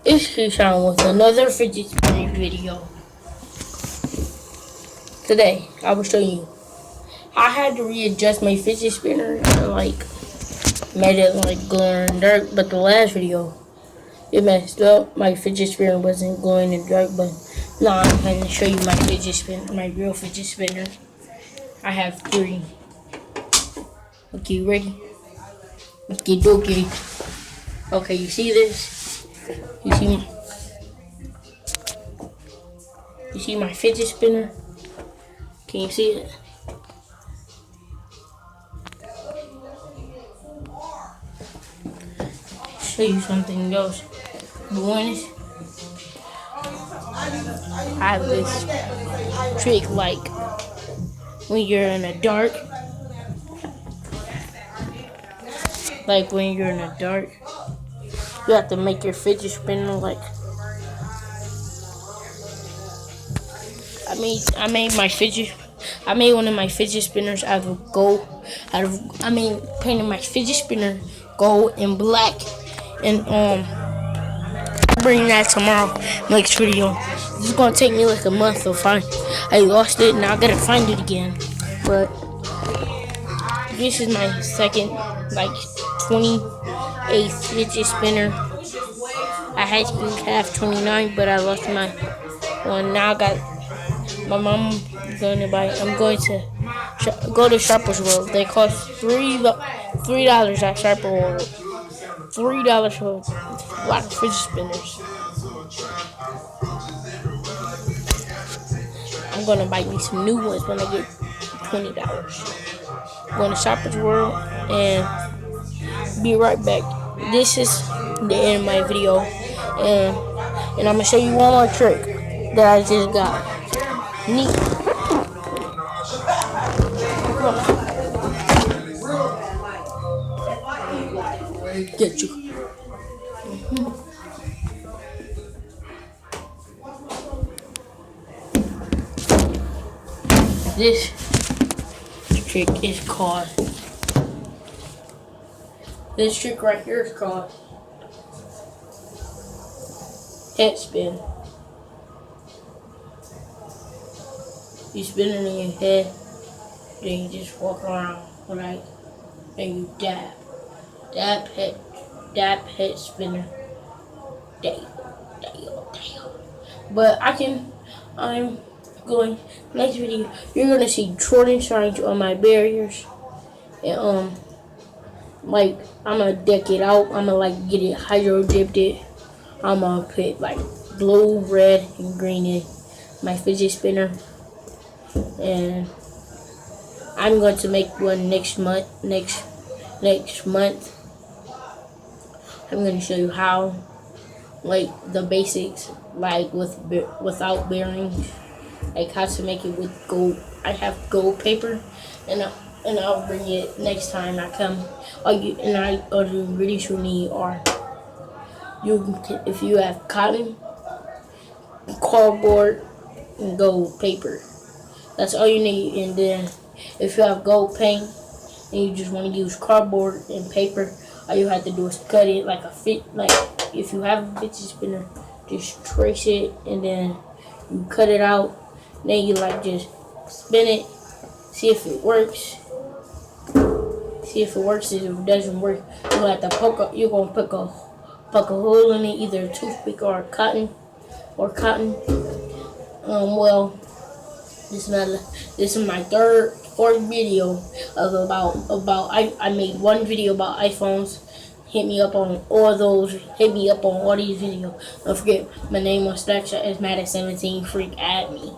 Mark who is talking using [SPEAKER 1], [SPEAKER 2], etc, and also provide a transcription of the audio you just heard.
[SPEAKER 1] It's Keyshawn with another fidget spinning video. Today, I will show you. I had to readjust my fidget spinner and made it glow in the dark. But the last video, it messed up. My fidget spinner wasn't glowing in the dark. But now I'm going to show you my fidget spinner, my real fidget spinner. I have 3. Okay, ready? Okay, dokie. Okay, you see this? You see my fidget spinner? Can you see it? Show you something else. The one is I have this trick when you're in the dark. Like when you're in the dark, you have to make your fidget spinner I made one of my fidget spinners out of gold. Painted my fidget spinner gold and black, and I'll bring that tomorrow. Next video. This is gonna take me like a month to find. I lost it, now I gotta find it again. But this is my second 28th fidget spinner. I had to have 29, but I lost my one. Now I got. My mom is going to buy. I'm going to go to Sharper's World. They cost $3 at Sharper World. $3 for a lot of fidget spinners. I'm gonna buy me some new ones when I get $20. I'm going to Sharper's World and be right back. This is the end of my video, and I'm gonna show you one more trick that I just got. Neat. Get you. This trick is called. This trick right here is called head spin. You spin it in your head, then you just walk around, right? Then you dab head spinner. Damn. But I'm going, next video, you're gonna see Jordan signs on my barriers. And I'm gonna deck it out. I'm gonna get it hydro dipped it. I'm gonna put blue, red, and green in my fidget spinner. And I'm going to make one next month. Next month, I'm going to show you how, the basics, without bearings, how to make it with gold. I have gold paper, and I'll bring it next time I come. All the ingredients you need are if you have cotton, cardboard, and gold paper. That's all you need. And then if you have gold paint and you just want to use cardboard and paper, all you have to do is cut it if you have a fidget spinner, just trace it and then you cut it out. Then you just spin it, see if it works. If it doesn't work, you'll have to you're gonna poke a hole in it, either a toothpick or cotton. This is my fourth video of I made one video about iPhones. Hit me up on all these videos. Don't forget, my name on Snapchat is Madden17 Freak. Add me.